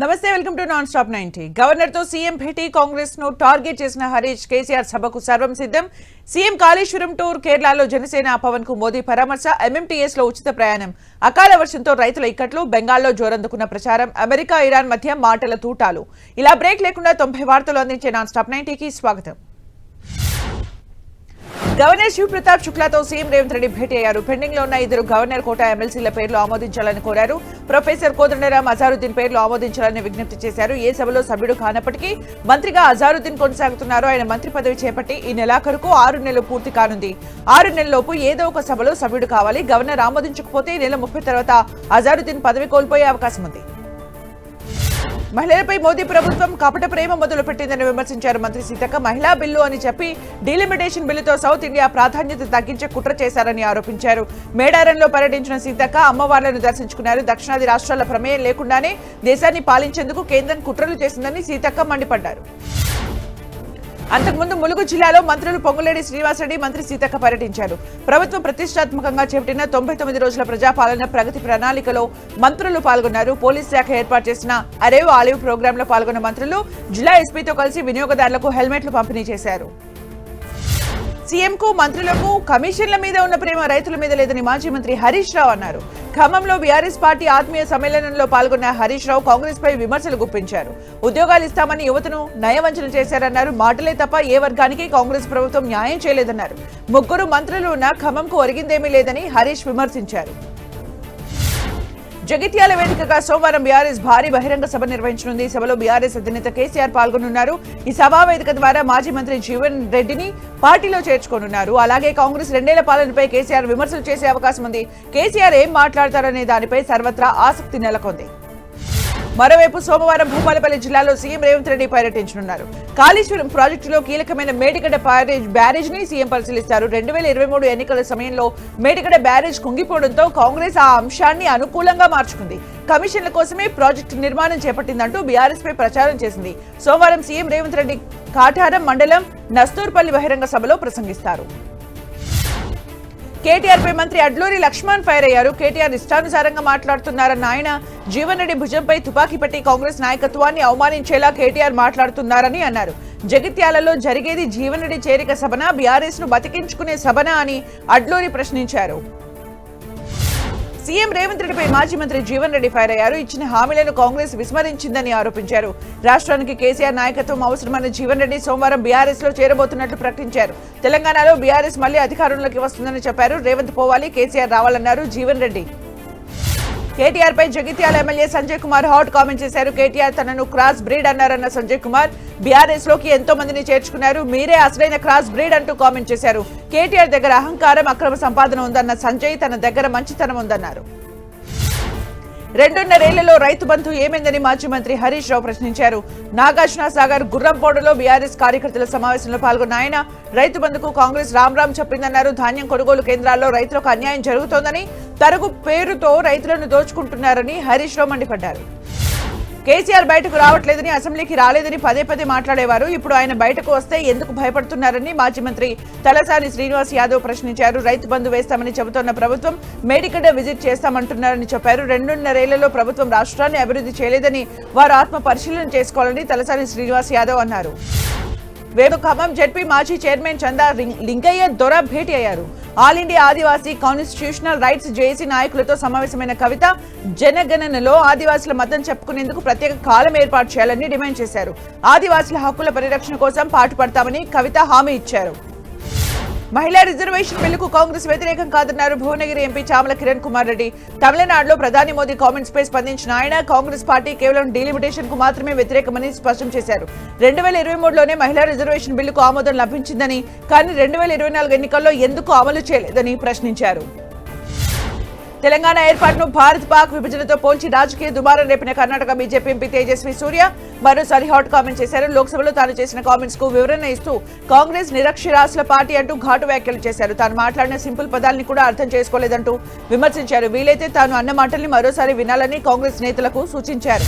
నమస్తే welcome to non stop 90 governor తో CM భేటీ కాంగ్రెస్ ను టార్గెట్ చేసిన హరీష్ కేసీఆర్ సభకు సర్వం సిద్ధం సీఎం కాళేశ్వరం టూర్ కేరళలో జనసేన పవన్ కు మోదీ పరామర్శ ఎంఎంటీఎస్ లో ఉచిత ప్రయాణం అకాల వర్షంతో రైతుల ఇక్కట్లు బెంగాల్లో జోరందుకున్న ప్రచారం అమెరికా ఇరాన్ మధ్య మాటల తూటాలు ఇలా బ్రేక్ లేకుండా 90 వార్తలు అందించే నాన్ స్టాప్ 90 కి స్వాగతం గవర్నర్ శివ్ ప్రతాప్ శుక్లాతో సీఎం రేవంత్ రెడ్డి భేటీ అయ్యారు. పెండింగ్ లో ఉన్న ఇద్దరు గవర్నర్ కోటా ఎమ్మెల్సీల పేర్లు ఆమోదించాలని కోరారు. ప్రొఫెసర్ కోదండరాం అజారుద్దీన్ పేర్లు ఆమోదించాలని విజ్ఞప్తి చేశారు. ఏ సభలో సభ్యుడు కానప్పటికీ మంత్రిగా అజారుద్దీన్ కొనసాగుతున్నారు. ఆయన మంత్రి పదవి చేపట్టి ఈ నెలాఖరుకు 6 నెలలు పూర్తి కానుంది. 6 నెలలలోపు ఏదో ఒక సభలో సభ్యుడు కావాలి. గవర్నర్ ఆమోదించకపోతే ఈ నెల 30 తర్వాత అజారుద్దీన్ పదవి కోల్పోయే అవకాశం ఉంది. మహిళలపై మోదీ ప్రభుత్వం కపట ప్రేమ మొదలుపెట్టిందని విమర్శించారు మంత్రి సీతక్క. మహిళా బిల్లు అని చెప్పి డీలిమిటేషన్ బిల్లుతో సౌత్ ఇండియా ప్రాధాన్యత తగ్గించే కుట్ర చేశారని ఆరోపించారు. మేడారంలో పర్యటించిన సీతక్క అమ్మవార్లను దర్శించుకున్నారు. దక్షిణాది రాష్ట్రాల ప్రమేయం లేకుండానే దేశాన్ని పాలించేందుకు కేంద్రం కుట్రలు చేసిందని సీతక్క మండిపడ్డారు. అంతకుముందు ములుగు జిల్లాలో మంత్రులు పొంగులేడి శ్రీనివాసరెడ్డి మంత్రి సీతక్క పర్యటించారు. ప్రభుత్వం ప్రతిష్టాత్మకంగా చేపట్టిన 99 రోజుల ప్రజాపాలన ప్రగతి ప్రణాళికలో మంత్రులు పాల్గొన్నారు. పోలీస్ శాఖ ఏర్పాటు చేసిన అరేవ్ ఆలివ్ ప్రోగ్రాంలో పాల్గొన్న మంత్రులు జిల్లా ఎస్పీతో కలిసి వినియోగదారులకు హెల్మెట్లు పంపిణీ చేశారు. సీఎంకు మంత్రులకు కమిషన్ల మీద ఉన్న ప్రేమ రైతుల మీద లేదని మాజీ మంత్రి హరీష్ రావు అన్నారు. ఖమ్మంలో బీఆర్ఎస్ పార్టీ ఆత్మీయ సమ్మేళనంలో పాల్గొన్న హరీష్ రావు కాంగ్రెస్ పై విమర్శలు గుప్పించారు. ఉద్యోగాలు ఇస్తామని యువతను నయవంచన చేశారన్నారు. మాటలే తప్ప ఏ వర్గానికి కాంగ్రెస్ ప్రభుత్వం న్యాయం చేయలేదన్నారు. 3 మంత్రులు ఉన్న ఖమ్మంకు ఒరిగిందేమీ లేదని హరీష్ విమర్శించారు. జగిత్యాల వేదికగా సోమవారం బీఆర్ఎస్ భారీ బహిరంగ సభ నిర్వహించనుంది. ఈ సభలో బీఆర్ఎస్ అధినేత కేసీఆర్ పాల్గొనున్నారు. ఈ సభా వేదిక ద్వారా మాజీ మంత్రి జీవన్ రెడ్డిని పార్టీలో చేర్చుకోనున్నారు. అలాగే కాంగ్రెస్ 2 ఏళ్ల పాలనపై కేసీఆర్ విమర్శలు చేసే అవకాశం ఉంది. కేసీఆర్ ఏం మాట్లాడతారనే దానిపై సర్వత్రా ఆసక్తి నెలకొంది. మరోవైపు సోమవారం భూపాలపల్లి జిల్లాలో సీఎం రేవంత్ రెడ్డి పర్యటించనున్నారు. కాళేశ్వరం ప్రాజెక్టులో కీలకమైన మేడిగడ్డ బ్యారేజ్ ని సీఎం పరిశీలిస్తారు. 2023 ఎన్నికల సమయంలో మేడిగడ్డ బ్యారేజ్ కుంగిపోవడంతో కాంగ్రెస్ ఆ అంశాన్ని అనుకూలంగా మార్చుకుంది. కమిషన్ల కోసమే ప్రాజెక్టు నిర్మాణం చేపట్టిందంటూ బీఆర్ఎస్ పై ప్రచారం చేసింది. సోమవారం సీఎం రేవంత్ రెడ్డి కాటారం మండలం నస్తూర్పల్లి బహిరంగ సభలో ప్రసంగిస్తారు. కేటీఆర్ పై మంత్రి అడ్లూరి లక్ష్మణ్ ఫైర్ అయ్యారు. కేటీఆర్ ఇష్టానుసారంగా మాట్లాడుతున్నారన్న ఆయన జీవన్ రెడ్డి భుజంపై తుపాకీ పెట్టి కాంగ్రెస్ నాయకత్వాన్ని అవమానించేలా కేటీఆర్ మాట్లాడుతున్నారని అన్నారు. జగిత్యాలలో జరిగేది జీవన్ రెడ్డి చేరిక సభనా, బీఆర్ఎస్ ను బతికించుకునే సభనా అని అడ్లూరి ప్రశ్నించారు. సీఎం రేవంత్ రెడ్డిపై మాజీ మంత్రి జీవన్ రెడ్డి ఫైర్ అయ్యారు. ఇచ్చిన హామీలను కాంగ్రెస్ విస్మరించిందని ఆరోపించారు. రాష్ట్రానికి కేసీఆర్ నాయకత్వం అవసరమైన జీవన్ రెడ్డి సోమవారం బీఆర్ఎస్ లో చేరబోతున్నట్లు ప్రకటించారు. తెలంగాణలో బీఆర్ఎస్ మళ్లీ అధికారంలోకి వస్తుందని చెప్పారు. రేవంత్ పోవాలి, కేసీఆర్ రావాలన్నారు జీవన్ రెడ్డి. కేటీఆర్ పై Jagtial MLA Sanjay Kumar hot comment చేశారు. కేటీఆర్ తనను క్రాస్ బ్రీడ్ అన్నారన్న సంజయ్ కుమార్ బీఆర్ఎస్ లోకి ఎంతో మందిని చేర్చుకున్నారు, మీరే అసలైన క్రాస్ బ్రీడ్ అంటూ కామెంట్ చేశారు. కేటీఆర్ దగ్గర అహంకారం, అక్రమ సంపాదన ఉందన్న సంజయ్ తన దగ్గర మంచితనం ఉందన్నారు. 2.5 ఏళ్లలో రైతు బంధు ఏమైందని మాజీ మంత్రి హరీష్ రావు ప్రశ్నించారు. నాగార్జున సాగర్ గుర్రంపోడులో బీఆర్ఎస్ కార్యకర్తల సమావేశంలో పాల్గొన్న ఆయన రైతు బంధుకు కాంగ్రెస్ రామ్ చెప్పిందన్నారు. ధాన్యం కొనుగోలు కేంద్రాల్లో రైతులకు అన్యాయం జరుగుతోందని, తరుగు పేరుతో రైతులను దోచుకుంటున్నారని హరీష్ రావు మండిపడ్డారు. కేసీఆర్ బయటకు రావట్లేదని, అసెంబ్లీకి రాలేదని పదే మాట్లాడేవారు. ఇప్పుడు ఆయన బయటకు వస్తే ఎందుకు భయపడుతున్నారని మాజీ మంత్రి తలసాని శ్రీనివాస్ యాదవ్ ప్రశ్నించారు. రైతు బంధు వేస్తామని చెబుతోన్న ప్రభుత్వం మేడిగడ్డ విజిట్ చేస్తామంటున్నారని చెప్పారు. 2.5 ఏళ్లలో ప్రభుత్వం రాష్ట్రాన్ని అభివృద్ధి చేయలేదని, వారు ఆత్మ పరిశీలన చేసుకోవాలని తలసాని శ్రీనివాస్ యాదవ్ అన్నారు. ఖమ్మం జెడ్పీ మాజీ చైర్మన్ చందా లింగయ్య దొర భేటీ అయ్యారు. ఆల్ ఇండియా ఆదివాసీ కాన్స్టిట్యూషనల్ రైట్స్ జేఏసీ నాయకులతో సమావేశమైన కవిత జనగణనలో ఆదివాసుల మద్దతు చెప్పుకునేందుకు ప్రత్యేక కాలం ఏర్పాటు చేయాలని డిమాండ్ చేశారు. ఆదివాసుల హక్కుల పరిరక్షణ కోసం పాటుపడతామని కవిత హామీ ఇచ్చారు. మహిళా రిజర్వేషన్ బిల్లుకు కాంగ్రెస్ వ్యతిరేకం కాదన్నారు భువనగిరి ఎంపీ చామల కిరణ్ కుమార్ రెడ్డి. తమిళనాడులో ప్రధాని మోదీ కామెంట్స్ పై స్పందించిన ఆయన కాంగ్రెస్ పార్టీ కేవలం డీలిమిటేషన్ కు మాత్రమే వ్యతిరేకమని స్పష్టం చేశారు. 2023లోనే మహిళా రిజర్వేషన్ బిల్లుకు ఆమోదం లభించిందని, కానీ 2024 ఎన్నికల్లో ఎందుకు అమలు చేయలేదని ప్రశ్నించారు. తెలంగాణ ఏర్పాటును భారత్ పాక్ విభజనతో పోల్చి రాజకీయ దుమారం రేపిన కర్ణాటక బీజేపీ ఎంపీ తేజస్వి సూర్య మరోసారి హాట్ కామెంట్ చేశారు. లోక్సభలో తాను చేసిన కామెంట్స్ కు వివరణ ఇస్తూ కాంగ్రెస్ నిరక్షరాస్యుల పార్టీ అంటూ ఘాటు వ్యాఖ్యలు చేశారు. తాను మాట్లాడిన సింపుల్ పదాలని కూడా అర్థం చేసుకోలేదంటూ విమర్శించారు. వీలైతే తాను అన్న మాటల్ని మరోసారి వినాలని కాంగ్రెస్ నేతలకు సూచించారు.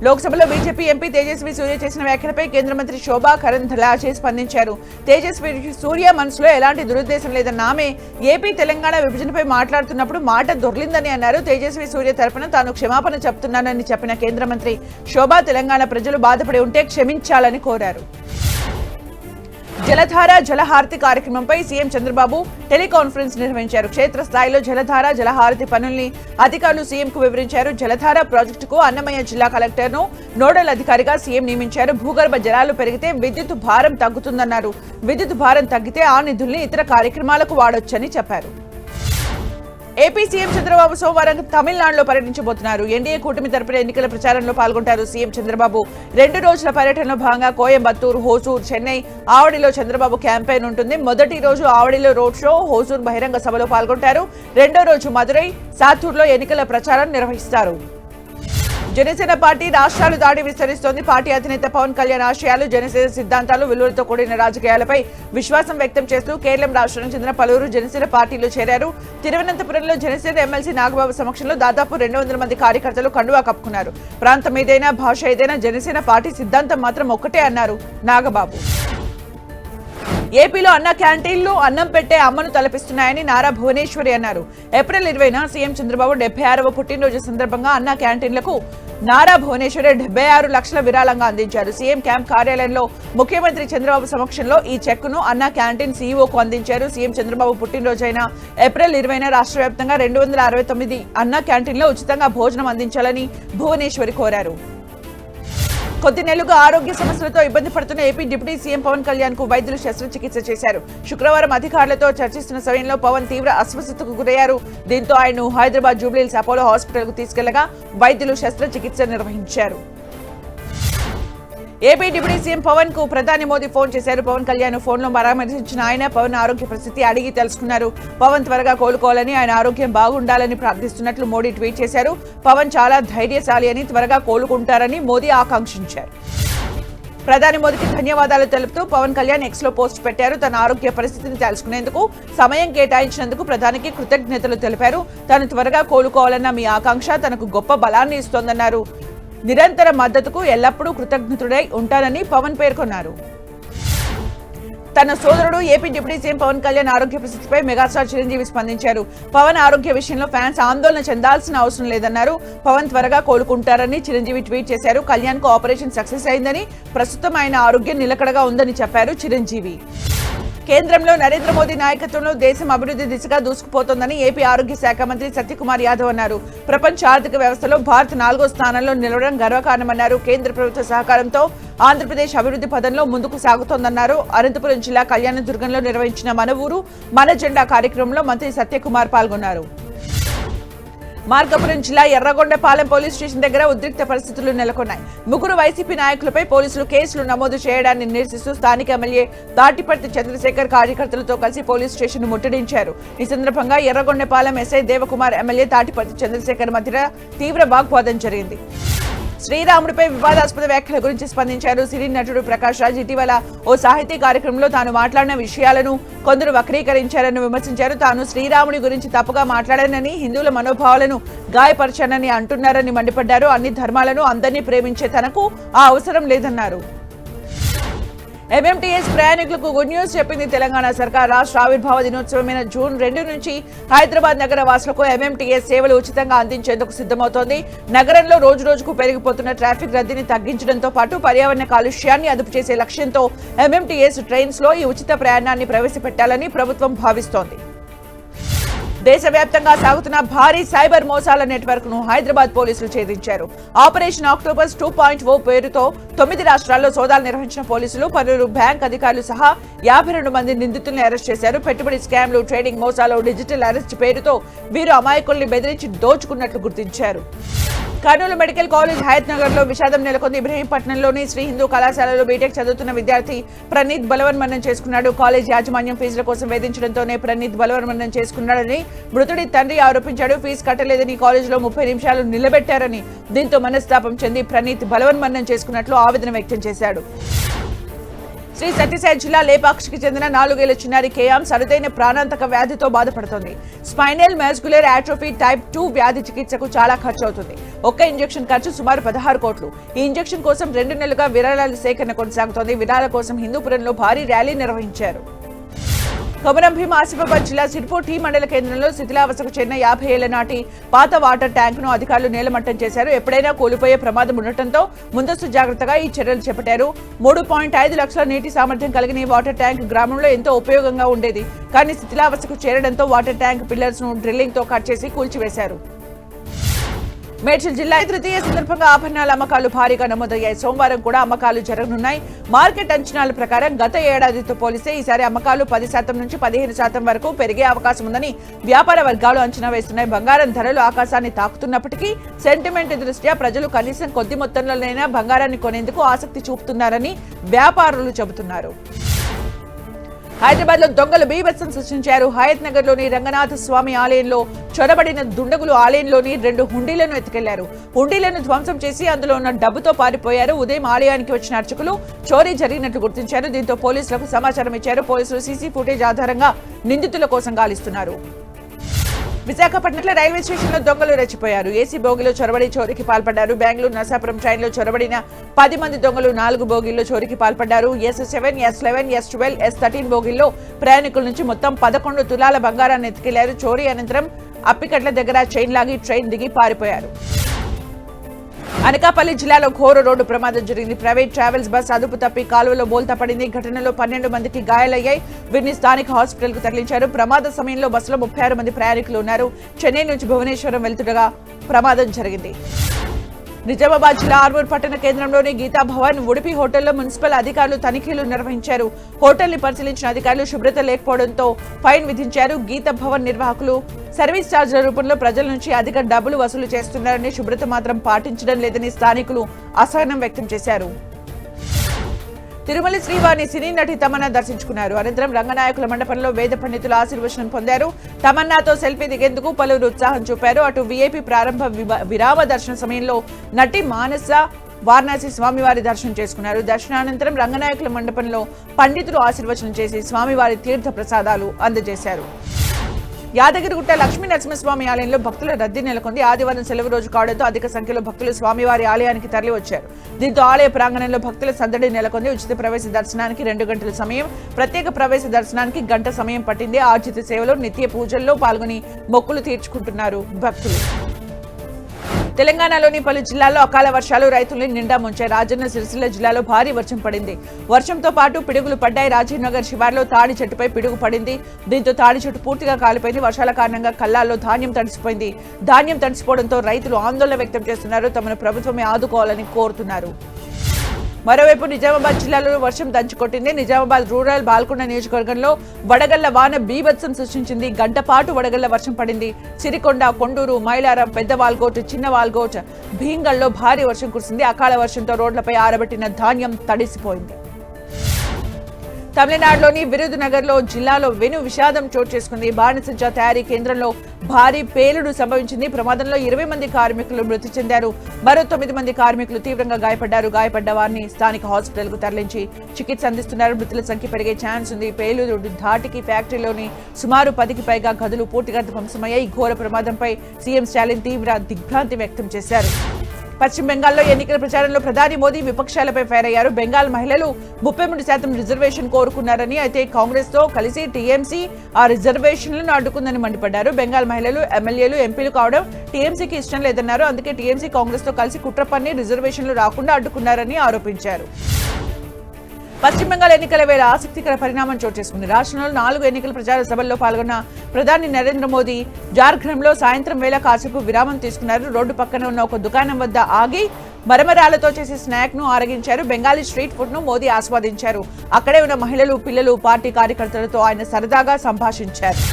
లోక్సభలో బీజేపీ ఎంపీ తేజస్వి సూర్య చేసిన వ్యాఖ్యలపై కేంద్ర మంత్రి శోభా కరంద్లాజే స్పందించారు. తేజస్వి సూర్య మనసులో ఎలాంటి దురుద్దేశం లేదన్న ఆమె ఏపీ తెలంగాణ విభజనపై మాట్లాడుతున్నప్పుడు మాట దొర్లిందని అన్నారు. తేజస్వి సూర్య తరపున తాను క్షమాపణ చెప్తున్నానని చెప్పిన కేంద్ర మంత్రి శోభా తెలంగాణ ప్రజలు బాధపడి ఉంటే క్షమించాలని కోరారు. జలధార జలహారతి కార్యక్రమంపై సీఎం చంద్రబాబు టెలికాన్ఫరెన్స్ నిర్వహించారు. క్షేత్రస్థాయిలో జలధార జలహారతి పనుల్ని అధికారులు సీఎంకు వివరించారు. జలధార ప్రాజెక్టుకు అన్నమయ్య జిల్లా కలెక్టర్ను నోడల్ అధికారిగా సీఎం నియమించారు. భూగర్భ జలాలు పెరిగితే విద్యుత్ భారం తగ్గుతుందన్నారు. విద్యుత్ భారం తగ్గితే ఆ నిధుల్ని ఇతర కార్యక్రమాలకు వాడొచ్చని చెప్పారు. ఏపీ సీఎం చంద్రబాబు సోమవారం తమిళనాడులో పర్యటించబోతున్నారు. ఎన్డీఏ కూటమి తరపున ఎన్నికల ప్రచారంలో పాల్గొంటారు. సీఎం చంద్రబాబు 2 రోజుల పర్యటనలో భాగంగా కోయంబత్తూరు, హోసూర్, చెన్నై, ఆవడిలో చంద్రబాబు క్యాంపెయిన్ ఉంటుంది. మొదటి రోజు ఆవడిలో రోడ్ షో, హోసూర్ బహిరంగ సభలో పాల్గొంటారు. 2వ రోజు మదురై, సాత్తూరులో ఎన్నికల ప్రచారం నిర్వహిస్తారు. జనసేన పార్టీ రాష్ట్రాలు దాడి విస్తరిస్తోంది. పార్టీ అధినేత పవన్ కళ్యాణ్ ఆశయాలు, జనసేన సిద్ధాంతాలు, విలువలతో కూడిన రాజకీయాలపై విశ్వాసం వ్యక్తం చేస్తూ కేరళం రాష్ట్రానికి చెందిన పలువురు జనసేన పార్టీలో చేరారు. తిరువనంతపురంలో జనసేన ఎమ్మెల్సీ నాగబాబు సమక్షంలో దాదాపు 200 మంది కార్యకర్తలు కండువా కప్పుకున్నారు. ప్రాంతం ఏదైనా, భాష ఏదైనా జనసేన పార్టీ సిద్ధాంతం మాత్రం ఒక్కటే అన్నారు నాగబాబు. ఏపీలో అన్న క్యాంటీన్లు అన్నం పెట్టే అమ్మను తలపిస్తున్నాయని నారా భువనేశ్వరి అన్నారు. ఏప్రిల్ 20న సీఎం చంద్రబాబు 76వ పుట్టినరోజు సందర్భంగా అన్న క్యాంటీన్లకు నారా భువనేశ్వరి 76 లక్షల విరాళంగా అందించారు. సీఎం క్యాంప్ కార్యాలయంలో ముఖ్యమంత్రి చంద్రబాబు సమక్షంలో ఈ చెక్కును అన్న క్యాంటీన్ సీఈఓకు అందించారు. సీఎం చంద్రబాబు పుట్టినరోజైన ఏప్రిల్ 20న రాష్ట్ర వ్యాప్తంగా 269 అన్న క్యాంటీన్లో ఉచితంగా భోజనం అందించాలని భువనేశ్వరి కోరారు. కొద్ది నెలలుగా ఆరోగ్య సమస్యలతో ఇబ్బంది పడుతున్న AP deputy CM Pawan Kalyan కు వైద్యులు శస్త్రచికిత్స చేశారు. శుక్రవారం అధికారులతో చర్చిస్తున్న సమయంలో పవన్ తీవ్ర అస్వస్థతకు గురయ్యారు. దీంతో ఆయన్ను హైదరాబాద్ జూబ్లీహిల్స్ అపోలో హాస్పిటల్ కు తీసుకెళ్లగా వైద్యులు శస్త్రచికిత్స నిర్వహించారు. ఏపీ డిప్యూటీ సీఎం పవన్ కు ప్రధాని మోదీ ఫోన్ చేశారు. పవన్ కళ్యాణ్ ఫోన్ లో పరామర్శించిన ఆయన పవన్ ఆరోగ్య పరిస్థితి అడిగి తెలుసుకున్నారు. పవన్ త్వరగా కోలుకోవాలని, ఆయన ఆరోగ్యం బాగుండాలని ప్రార్థిస్తున్నట్లు మోడీ ట్వీట్ చేశారు. పవన్ చాలా ధైర్యశాలి అని, త్వరగా కోలుకుంటారని మోదీ ఆకాంక్షించారు. ప్రధాని మోదీకి ధన్యవాదాలు తెలుపుతూ పవన్ కళ్యాణ్ ఎక్స్ లో పోస్ట్ పెట్టారు. తన ఆరోగ్య పరిస్థితిని తెలుసుకునేందుకు సమయం కేటాయించినందుకు ప్రధానికి కృతజ్ఞతలు తెలిపారు. తాను త్వరగా కోలుకోవాలన్న మీ ఆకాంక్ష తనకు గొప్ప బలాన్ని ఇస్తోందన్నారు. నిరంతర మద్దతుకు ఎల్లప్పుడూ కృతజ్ఞతుడై ఉంటానని పవన్ పేర్కొన్నారు. తన సోదరుడు AP deputy CM Pawan Kalyan ఆరోగ్య పరిస్థితిపై మెగాస్టార్ చిరంజీవి స్పందించారు. పవన్ ఆరోగ్య విషయంలో ఫ్యాన్స్ ఆందోళన చెందాల్సిన అవసరం లేదన్నారు. పవన్ త్వరగా కోలుకుంటారని చిరంజీవి ట్వీట్ చేశారు. కళ్యాణ్ కు ఆపరేషన్ సక్సెస్ అయిందని, ప్రస్తుతం ఆయన ఆరోగ్యం నిలకడగా ఉందని చెప్పారు చిరంజీవి. కేంద్రంలో నరేంద్ర మోదీ నాయకత్వంలో దేశం అభివృద్ధి దిశగా దూసుకుపోతోందని ఏపీ ఆరోగ్య శాఖ మంత్రి సత్యకుమార్ యాదవ్ అన్నారు. ప్రపంచ ఆర్థిక వ్యవస్థలో భారత్ 4వ స్థానంలో నిలవడం గర్వకారణమన్నారు. కేంద్ర ప్రభుత్వ సహకారంతో ఆంధ్రప్రదేశ్ అభివృద్ధి పదంలో ముందుకు సాగుతోందన్నారు. అనంతపురం జిల్లా కళ్యాణదుర్గంలో నిర్వహించిన మన ఊరు మన జెండా కార్యక్రమంలో మంత్రి సత్యకుమార్ పాల్గొన్నారు. మార్కాపురం జిల్లా ఎర్రగొండపాలెం పోలీస్ స్టేషన్ దగ్గర ఉద్రిక్త పరిస్థితులు నెలకొన్నాయి. 3 వైసీపీ నాయకులపై పోలీసులు కేసులు నమోదు చేయడాన్ని నిరసిస్తూ స్థానిక ఎమ్మెల్యే తాటిపర్తి చంద్రశేఖర్ కార్యకర్తలతో కలిసి పోలీస్ స్టేషన్ ముట్టడించారు. ఈ సందర్భంగా ఎర్రగొండపాలెం ఎస్ఐ దేవకుమార్, ఎమ్మెల్యే తాటిపర్తి చంద్రశేఖర్ మధ్య తీవ్ర వాగ్వాదం జరిగింది. శ్రీరాముడిపై వివాదాస్పద వ్యాఖ్యల గురించి స్పందించారు. సినీ నటుడు ప్రకాష్ రాజ్ ఇటీవల ఓ సాహితీ కార్యక్రమంలో తాను మాట్లాడిన విషయాలను కొందరు వక్రీకరించారని విమర్శించారు. తాను శ్రీరాముడి గురించి తప్పుగా మాట్లాడానని, హిందువుల మనోభావాలను గాయపరిచానని అంటున్నారని మండిపడ్డారు. అన్ని ధర్మాలను అందరినీ ప్రేమించే తనకు ఆ అవసరం లేదన్నారు. ఎంఎంటీఎస్ ప్రయాణికులకు గుడ్ న్యూస్ చెప్పింది తెలంగాణ సర్కార్. రాష్ట్ర ఆవిర్భావ దినోత్సవమైన జూన్ 2 నుంచి హైదరాబాద్ నగర వాసులకు ఎంఎంటీఎస్ సేవలు ఉచితంగా అందించేందుకు సిద్ధమవుతోంది. నగరంలో రోజు రోజుకు పెరిగిపోతున్న ట్రాఫిక్ రద్దీని తగ్గించడంతో పాటు పర్యావరణ కాలుష్యాన్ని అదుపు చేసే లక్ష్యంతో ఎంఎంటీఎస్ ట్రైన్స్ లో ఈ ఉచిత ప్రయాణాన్ని ప్రవేశపెట్టాలని ప్రభుత్వం భావిస్తోంది. దేశవ్యాప్తంగా సాగుతున్న భారీ సైబర్ మోసాల నెట్వర్క్ ను హైదరాబాద్ పోలీసులు ఛేదించారు. ఆపరేషన్ ఆక్టోపస్ 2.0 పేరుతో 9 రాష్ట్రాల్లో సోదాలు నిర్వహించిన పోలీసులు 12 బ్యాంక్ అధికారులు సహా 52 మంది నిందితుల్ని అరెస్ట్ చేశారు. పెట్టుబడి స్కామ్లు, ట్రేడింగ్ మోసాలు, డిజిటల్ అరెస్ట్ పేరుతో వీరు అమాయకుల్ని బెదిరించి దోచుకున్నట్లు గుర్తించారు. కర్నూలు మెడికల్ కాలేజ్ హయత్ నగర్ లో విషాదం నెలకొంది. ఇబ్రహీంపట్నంలోని శ్రీ హిందూ కళాశాలలో బీటెక్ చదువుతున్న విద్యార్థి ప్రణీత్ బలవన్మరణం చేసుకున్నాడు. కాలేజ్ యాజమాన్యం ఫీజుల కోసం వేధించడంతోనే ప్రణీత్ బలవన్మరణం చేసుకున్నాడని మృతుడి తండ్రి ఆరోపించాడు. ఫీజు కట్టలేదని కాలేజీలో 30 నిమిషాలు నిలబెట్టారని, దీంతో మనస్తాపం చెంది ప్రణీత్ బలవన్మరణం చేసుకున్నట్లు ఆవేదన వ్యక్తం చేశాడు. శ్రీ సత్యసాయి జిల్లా లేపాక్షికి చెందిన 4 ఏళ్ల చిన్నారి కేయామ్స్ అరుదైన ప్రాణాంతక వ్యాధితో బాధపడుతోంది. స్పైనల్ మస్కులర్ ఆట్రోఫీ టైప్ 2 వ్యాధి చికిత్సకు చాలా ఖర్చు అవుతుంది. ఒక్క ఇంజెక్షన్ ఖర్చు సుమారు 16 కోట్లు. ఈ ఇంజెక్షన్ కోసం 2 నెలలుగా విరాళాల సేకరణ కొనసాగుతోంది. విరాళాల కోసం హిందూపురంలో భారీ ర్యాలీ నిర్వహించారు. కొమరం భీం ఆసిఫాబాద్ జిల్లా సిర్పూర్ టీ మండల కేంద్రంలో శిథిలావస్థకు చెందిన 50 ఏళ్ల నాటి పాత వాటర్ ట్యాంకును అధికారులు నేలమట్టం చేశారు. ఎప్పుడైనా కూలిపోయే ప్రమాదం ఉండటంతో ముందస్తు జాగ్రత్తగా ఈ చర్యలు చేపట్టారు. 3.5 లక్షల నీటి సామర్థ్యం కలిగిన ఈ వాటర్ ట్యాంక్ గ్రామంలో ఎంతో ఉపయోగంగా ఉండేది. కానీ శిథిలావస్థకు చేరడంతో వాటర్ ట్యాంక్ పిల్లర్స్ ను డ్రిల్లింగ్ తో కట్ చేసి కూల్చివేశారు. మేడ్చల్ జిల్లా తృతీయ సందర్భంగా ఆభరణాల అమ్మకాలు భారీగా నమోదయ్యాయి. సోమవారం కూడా అమ్మకాలు జరగనున్నాయి. మార్కెట్ అంచనాల ప్రకారం గత ఏడాదితో పోలిస్తే ఈసారి అమ్మకాలు 10% నుంచి 15% వరకు పెరిగే అవకాశం ఉందని వ్యాపార వర్గాలు అంచనా వేస్తున్నాయి. బంగారం ధరలు ఆకాశాన్ని తాకుతున్నప్పటికీ సెంటిమెంట్ దృష్ట్యా ప్రజలు కనీసం కొద్ది మొత్తంలోనైనా బంగారాన్ని కొనేందుకు ఆసక్తి చూపుతున్నారని వ్యాపారులు చెబుతున్నారు. హైదరాబాద్ లో దొంగలు బీభత్సం సృష్టించారు. హయత్ నగర్ లోని రంగనాథ స్వామి ఆలయంలో చొరబడిన దుండగులు ఆలయంలోని 2 హుండీలను ఎత్తుకెళ్లారు. హుండీలను ధ్వంసం చేసి అందులో ఉన్న డబ్బుతో పారిపోయారు. ఉదయం ఆలయానికి వచ్చిన అర్చకులు చోరీ జరిగినట్లు గుర్తించారు. దీంతో పోలీసులకు సమాచారం ఇచ్చారు. పోలీసులు సీసీ ఫుటేజ్ ఆధారంగా నిందితుల కోసం గాలిస్తున్నారు. విశాఖపట్నంలో రైల్వే స్టేషన్ లో దొంగలు రెచ్చిపోయారు. ఏసీ బోగిలో చొరబడి చోరీకి పాల్పడ్డారు. బెంగళూరు నరసాపురం ట్రైన్ లో చొరబడిన 10 మంది దొంగలు 4 బోగిల్లో చోరీకి పాల్పడ్డారు. S7, S11, S12, S13 బోగిల్లో ప్రయాణికుల నుంచి మొత్తం 11 తులాల బంగారాన్ని ఎత్తుకెళ్లారు. చోరీ అనంతరం అప్పికట్ల దగ్గర చైన్ లాగి ట్రైన్ దిగి పారిపోయారు. అనకాపల్లి జిల్లాలో ఘోర రోడ్డు ప్రమాదం జరిగింది. ప్రైవేట్ ట్రావెల్స్ బస్ అదుపు తప్పి కాలువలో బోల్తా పడింది. ఘటనలో 12 మందికి గాయాలయ్యాయి. వీరిని స్థానిక హాస్పిటల్ కు తరలించారు. ప్రమాద సమయంలో బస్సులో 36 మంది ప్రయాణికులు ఉన్నారు. చెన్నై నుంచి భువనేశ్వరం వెళ్తుండగా ప్రమాదం జరిగింది. నిజామాబాద్ జిల్లా ఆర్మూర్ పట్టణ కేంద్రంలోని గీతా భవన్ ఉడిపి హోటల్లో మున్సిపల్ అధికారులు తనిఖీలు నిర్వహించారు. హోటల్ ని పరిశీలించిన అధికారులు శుభ్రత లేకపోవడంతో ఫైన్ విధించారు. గీతా భవన్ నిర్వాహకులు సర్వీస్ ఛార్జీల రూపంలో ప్రజల నుంచి అధిక డబ్బులు వసూలు చేస్తున్నారని, శుభ్రత మాత్రం పాటించడం లేదని స్థానికులు అసహనం వ్యక్తం చేశారు. తిరుమల శ్రీవారిని సినీ నటి తమన్నా దర్శించుకున్నారు. అనంతరం రంగనాయకుల మండపంలో వేద పండితుల ఆశీర్వచనం పొందారు. తమన్నాతో సెల్ఫీ దిగేందుకు పలువురు ఉత్సాహం చూపారు. అటు వీఐపీ ప్రారంభ విరామ దర్శన సమయంలో నటి మానస వారణాసి స్వామివారి దర్శనం చేసుకున్నారు. దర్శనానంతరం రంగనాయకుల మండపంలో పండితులు ఆశీర్వచనం చేసి స్వామివారి తీర్థ ప్రసాదాలు అందజేశారు. యాదగిరిగుట్ట లక్ష్మీ నరసింహస్వామి ఆలయంలో భక్తుల రద్దీ నెలకొంది. ఆదివారం సెలవు రోజు కావడంతో అధిక సంఖ్యలో భక్తులు స్వామివారి ఆలయానికి తరలి వచ్చారు. దీంతో ఆలయ ప్రాంగణంలో భక్తుల సందడి నెలకొంది. ఉచిత ప్రవేశ దర్శనానికి 2 గంటల సమయం, ప్రత్యేక ప్రవేశ దర్శనానికి 1 గంట సమయం పట్టింది. ఆర్జిత సేవలో నిత్య పూజల్లో పాల్గొని మొక్కులు తీర్చుకుంటున్నారు భక్తులు. తెలంగాణలోని పలు జిల్లాల్లో అకాల వర్షాలు రైతుల్ని నిండా ముంచాయి. రాజన్న సిరిసిల్ల జిల్లాలో భారీ వర్షం పడింది. వర్షంతో పాటు పిడుగులు పడ్డాయి. రాజీవ్ నగర్ శివార్లో తాడి చెట్టుపై పిడుగు పడింది. దీంతో తాడి చెట్టు పూర్తిగా కాలిపోయింది. వర్షాల కారణంగా కల్లాల్లో ధాన్యం తడిసిపోయింది. ధాన్యం తడిసిపోవడంతో రైతులు ఆందోళన వ్యక్తం చేస్తున్నారు. తమను ప్రభుత్వమే ఆదుకోవాలని కోరుతున్నారు. మరోవైపు నిజామాబాద్ జిల్లాలో వర్షం దంచుకొట్టింది. నిజామాబాద్ రూరల్ బాల్కొండ నియోజకవర్గంలో వడగళ్ల వాన బీభత్సం సృష్టించింది. గంట పాటు వడగళ్ల వర్షం పడింది. సిరికొండ, కొండూరు, మైలారం, పెద్ద వాల్కోట్, చిన్న వాల్కోట్, భీంగల్లో భారీ వర్షం కురిసింది. అకాల వర్షంతో రోడ్లపై ఆరబెట్టిన ధాన్యం తడిసిపోయింది. తమిళనాడులోని విరుదునగర్ లో జిల్లాలో వెను విషాదం చోటు చేసుకుంది. బాణసంచా తయారీ కేంద్రంలో భారీ పేలుడు సంభవించింది. ప్రమాదంలో 20 మంది కార్మికులు మృతి చెందారు. మరో 9 మంది కార్మికులు తీవ్రంగా గాయపడ్డారు. గాయపడ్డ వారిని స్థానిక హాస్పిటల్ కు తరలించి చికిత్స అందిస్తున్నారు. మృతుల సంఖ్య పెరిగే ఛాన్స్ ఉంది. పేలుడు ధాటికి ఫ్యాక్టరీలోని సుమారు 10కి పైగా గదులు పూర్తిగా ధ్వంసమయ్యాయి. ఘోర ప్రమాదంపై సీఎం స్టాలిన్ తీవ్ర దిగ్భ్రాంతి వ్యక్తం చేశారు. పశ్చిమ బెంగాల్లో ఎన్నికల ప్రచారంలో ప్రధాని మోదీ విపక్షాలపై ఫైర్ అయ్యారు. బెంగాల్ మహిళలు 33% రిజర్వేషన్ కోరుకున్నారని, అయితే కాంగ్రెస్ తో కలిసి టీఎంసీ ఆ రిజర్వేషన్లను అడ్డుకుందని మండిపడ్డారు. బెంగాల్ మహిళలు ఎమ్మెల్యేలు, ఎంపీలు కావడం టీఎంసీకి ఇష్టం లేదన్నారు. అందుకే టీఎంసీ కాంగ్రెస్ తో కలిసి కుట్ర పన్ని రిజర్వేషన్లు రాకుండా అడ్డుకున్నారని ఆరోపించారు. పశ్చిమ బెంగాల్ ఎన్నికల వేళ ఆసక్తికర పరిణామం చోటు చేసుకుంది. రాష్ట్రంలో 4 ఎన్నికల ప్రచార సభల్లో పాల్గొన్న ప్రధాని నరేంద్ర మోదీ జార్ఖండ్లో సాయంత్రం వేళ కాసేపు విరామం తీసుకున్నారు. రోడ్డు పక్కన ఉన్న ఒక దుకాణం వద్ద ఆగి మరమరాలతో చేసే స్నాక్ ను ఆరగించారు. బెంగాలీ స్ట్రీట్ ఫుడ్ ను మోదీ ఆస్వాదించారు. అక్కడే ఉన్న మహిళలు, పిల్లలు, పార్టీ కార్యకర్తలతో ఆయన సరదాగా సంభాషించారు.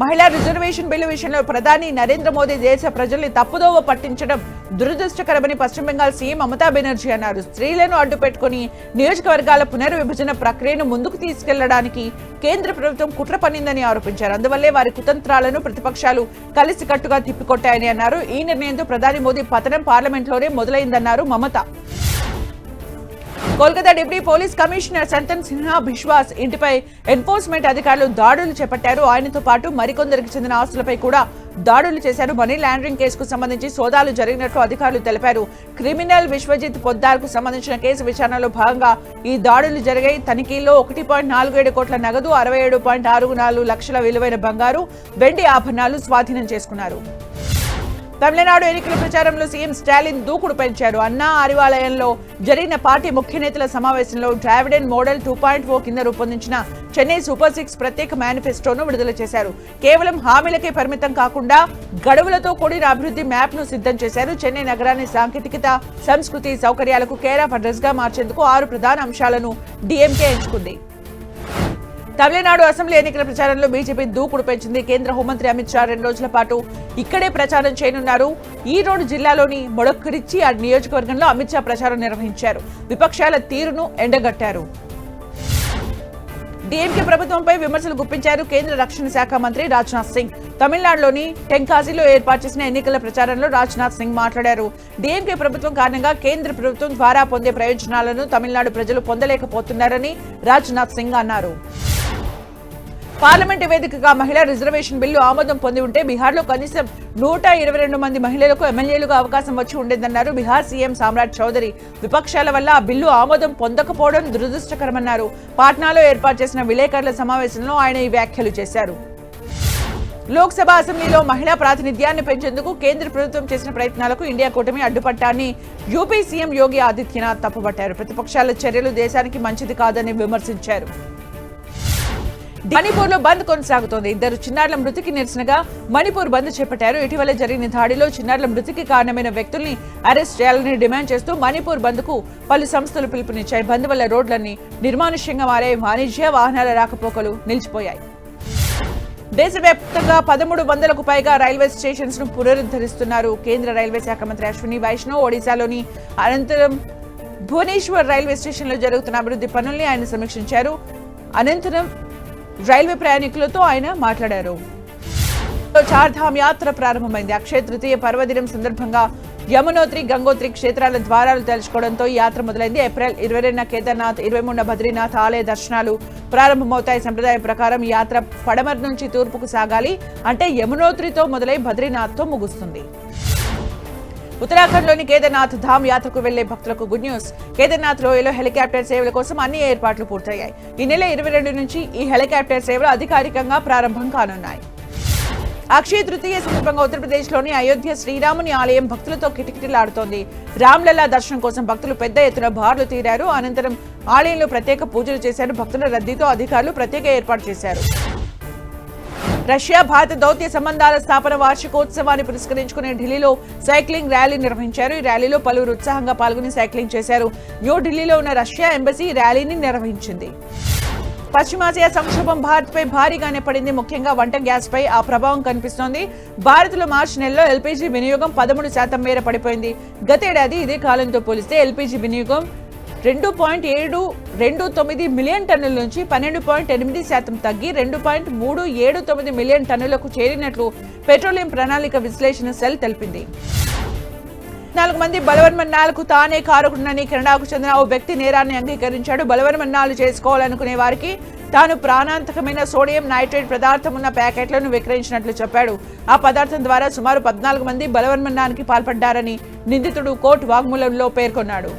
మహిళా రిజర్వేషన్ బిల్లు విషయంలో ప్రధాని నరేంద్ర మోదీ దేశ ప్రజల్ని తప్పుదోవ పట్టించడం దురదృష్టకరమని పశ్చిమ బెంగాల్ సీఎం మమతా బెనర్జీ అన్నారు. స్త్రీలను అడ్డుపెట్టుకుని నియోజకవర్గాల పునర్విభజన ప్రక్రియను ముందుకు తీసుకెళ్లడానికి కేంద్ర ప్రభుత్వం కుట్ర పన్నిందని ఆరోపించారు. అందువల్లే వారి కుతంత్రాలను ప్రతిపక్షాలు కలిసికట్టుగా తిప్పికొట్టాయని అన్నారు. ఈ నిర్ణయంతో ప్రధాని మోదీ పతనం పార్లమెంట్లోనే మొదలైందన్నారు Mamata. Kolkata deputy police commissioner Santan Sinha Biswas ఇంటిపై ఎన్ఫోర్స్మెంట్ అధికారులు దాడులు చేపట్టారు. ఆయనతో పాటు మరికొందరికి చెందిన ఆస్తులపై కూడా దాడులు చేశారు. మనీ లాండరింగ్ కేసుకు సంబంధించి సోదాలు జరిగినట్లు అధికారులు తెలిపారు. క్రిమినల్ విశ్వజిత్ పొద్దార్ కు సంబంధించిన కేసు విచారణలో భాగంగా ఈ దాడులు జరిగాయి. తనిఖీల్లో 1.47 కోట్ల నగదు, 67.64 లక్షల విలువైన బంగారు, వెండి ఆభరణాలు స్వాధీనం చేసుకున్నారు. తమిళనాడు ఎన్నికల ప్రచారంలో సీఎం స్టాలిన్ దూకుడు పెంచారు. అన్నా అరివాలయంలో జరిగిన పార్టీ ముఖ్య నేతల సమావేశంలో ద్రావిడన్ మోడల్ 2.0 కింద రూపొందించిన చెన్నై సూపర్ 6 ప్రత్యేక మేనిఫెస్టోను విడుదల చేశారు. కేవలం హామీలకే పరిమితం కాకుండా గడువులతో కూడిన అభివృద్ధి మ్యాప్ ను సిద్ధం చేశారు. చెన్నై నగరాన్ని సాంకేతికత, సంస్కృతి, సౌకర్యాలకు కేర్ ఆఫ్ అడ్రస్ గా మార్చేందుకు 6 ప్రధాన అంశాలను డీఎంకే ఎంచుకుంది. తమిళనాడు అసెంబ్లీ ఎన్నికల ప్రచారంలో బీజేపీ దూకుడు పెంచింది. కేంద్ర హోంమంత్రి అమిత్ షా 2 రోజుల పాటు ఇక్కడే ప్రచారం చేయనున్నారు. ఈరోడ్ జిల్లాలోని మొడక్కరిచ్చి ఆ నియోజకవర్గంలో అమిత్ షా ప్రచారం నిర్వహించారు. విపక్షాల తీరును ఎండగట్టారు. డీఎంకే ప్రభుత్వంపై విమర్శలు గుప్పించారు కేంద్ర రక్షణ శాఖ మంత్రి రాజ్నాథ్ సింగ్. తమిళనాడులోని టెంకాజీలో ఏర్పాటు చేసిన ఎన్నికల ప్రచారంలో రాజ్నాథ్ సింగ్ మాట్లాడారు. డీఎంకే ప్రభుత్వం కారణంగా కేంద్ర ప్రభుత్వం ద్వారా పొందే ప్రయోజనాలను తమిళనాడు ప్రజలు పొందలేకపోతున్నారని రాజ్నాథ్ సింగ్ అన్నారు. పార్లమెంటు వేదికగా మహిళా రిజర్వేషన్ బిల్లు ఆమోదం పొంది ఉంటే బీహార్లో కనీసం 122 మంది మహిళలకు ఎమ్మెల్యేలుగా అవకాశం వచ్చి ఉండేదన్నారు బీహార్ సీఎం సామ్రాట్ చౌదరి. విపక్షాల వల్ల ఆ బిల్లు ఆమోదం పొందకపోవడం దురదృష్టకరమన్నారు. పాట్నాలో ఏర్పాటు చేసిన విలేకరుల సమావేశంలో ఆయన ఈ వ్యాఖ్యలు చేశారు. లోక్సభ అసెంబ్లీలో మహిళా ప్రాతినిధ్యాన్ని పెంచేందుకు కేంద్ర ప్రభుత్వం చేసిన ప్రయత్నాలకు ఇండియా కూటమి అడ్డుపట్టాన్ని యూపీ సీఎం యోగి ఆదిత్యనాథ్ తప్పుపట్టారు. ప్రతిపక్షాల చర్యలు దేశానికి మంచిది కాదని విమర్శించారు. మణిపూర్ లో బంద్ కొనసాగుతోంది. 2 చిన్నారుల మృతికి నిరసనగా మణిపూర్ బంద్ చేపట్టారు. ఇటీవల జరిగిన దాడిలో చిన్నారుల మృతికి కారణమైన వ్యక్తుల్ని అరెస్ట్ చేయాలని డిమాండ్ చేస్తూ మణిపూర్ బంద్ కు పలు సంస్థలు పిలుపునిచ్చాయి. బంద్ వల్ల రోడ్లన్నీ నిర్మానుష్యంగా మారాయి. వాణిజ్య వాహనాల రాకపోకలు నిలిచిపోయాయి. దేశవ్యాప్తంగా 1300కు పైగా రైల్వే స్టేషన్స్ ను పునరుద్ధరిస్తున్నారు. కేంద్ర రైల్వే శాఖ మంత్రి అశ్విని వైష్ణవ్ ఒడిశాలోని అనంతరం భువనేశ్వర్ రైల్వే స్టేషన్ లో జరుగుతున్న అభివృద్ధి పనుల్ని ఆయన సమీక్షించారు. అనంతరం రైల్వే ప్రయాణికులతో ఆయన మాట్లాడారు. చార్ధామ్ యాత్ర ప్రారంభమైంది. అక్షయ తృతీయ పర్వదినం సందర్భంగా యమునోత్రి, గంగోత్రి క్షేత్రాల ద్వారాలు తెరుచుకోవడంతో ఈ యాత్ర మొదలైంది. ఏప్రిల్ 22న కేదార్నాథ్, 23న బద్రీనాథ్ ఆలయ దర్శనాలు ప్రారంభమవుతాయి. సంప్రదాయం ప్రకారం ఈ యాత్ర పడమర నుంచి తూర్పుకు సాగాలి. అంటే యమునోత్రితో మొదలై బద్రీనాథ్తో ముగుస్తుంది. ఉత్తరాఖండ్ లోని కేదార్నాథ్ ధామ్ యాత్రకు వెళ్లే భక్తులకు గుడ్ న్యూస్. కేదార్నాథ్ లోయలో హెలికాప్టర్ సేవల కోసం అన్ని ఏర్పాట్లు పూర్తయ్యాయి. ఈ నెల 22 నుంచి ఈ హెలికాప్టర్ సేవలు అధికారికంగా ప్రారంభం కానున్నాయి. అక్షయ తృతీయ సందర్భంగా ఉత్తరప్రదేశ్ లోని అయోధ్య శ్రీరాముని ఆలయం భక్తులతో కిటకిటలాడుతోంది. రామ్లల్లా దర్శనం కోసం భక్తులు పెద్ద ఎత్తున బారులు తీరారు. అనంతరం ఆలయంలో ప్రత్యేక పూజలు చేశారు. భక్తుల రద్దీతో అధికారులు ప్రత్యేక ఏర్పాటు చేశారు. రష్యా భారత దౌత్య సంబంధాల స్థాపన వార్షికోత్సవాన్ని పురస్కరించుకుని ఢిల్లీలో సైక్లింగ్ ర్యాలీ నిర్వహించారు. ఈ ర్యాలీలో పలువురు ఉత్సాహంగా పాల్గొని సైక్లింగ్ చేశారు. న్యూఢిల్లీలో ఉన్న రష్యా ఎంబసీ ర్యాలీని నిర్వహించింది. పశ్చిమాసియా సంక్షోభం భారత్ పై భారీగానే పడింది. ముఖ్యంగా వంట గ్యాస్ పై ఆ ప్రభావం కనిపిస్తోంది. భారత్ లో మార్చి నెలలో ఎల్పీజీ వినియోగం 13% మేర పడిపోయింది. గతేడాది ఇదే కాలంతో పోలిస్తే ఎల్పీజీ వినియోగం 2.729 మిలియన్ టన్నుల నుంచి 12.8% తగ్గి 2.379 మిలియన్ టన్నులకు చేరినట్లు పెట్రోలియం ప్రణాళిక విశ్లేషణ సెల్ తెలిపింది. 4 మంది బలవన్మరణాలకు తానే కారకుడినని కెనడాకు చెందిన ఓ వ్యక్తి నేరాన్ని అంగీకరించాడు. బలవన్మరణాలు చేసుకోవాలనుకునే వారికి తాను ప్రాణాంతకమైన సోడియం నైట్రేట్ పదార్థం ఉన్న ప్యాకెట్లను విక్రయించినట్లు చెప్పాడు. ఆ పదార్థం ద్వారా సుమారు 14 మంది బలవన్మరణానికి పాల్పడ్డారని నిందితుడు కోర్టు వాగ్మూలంలో పేర్కొన్నాడు.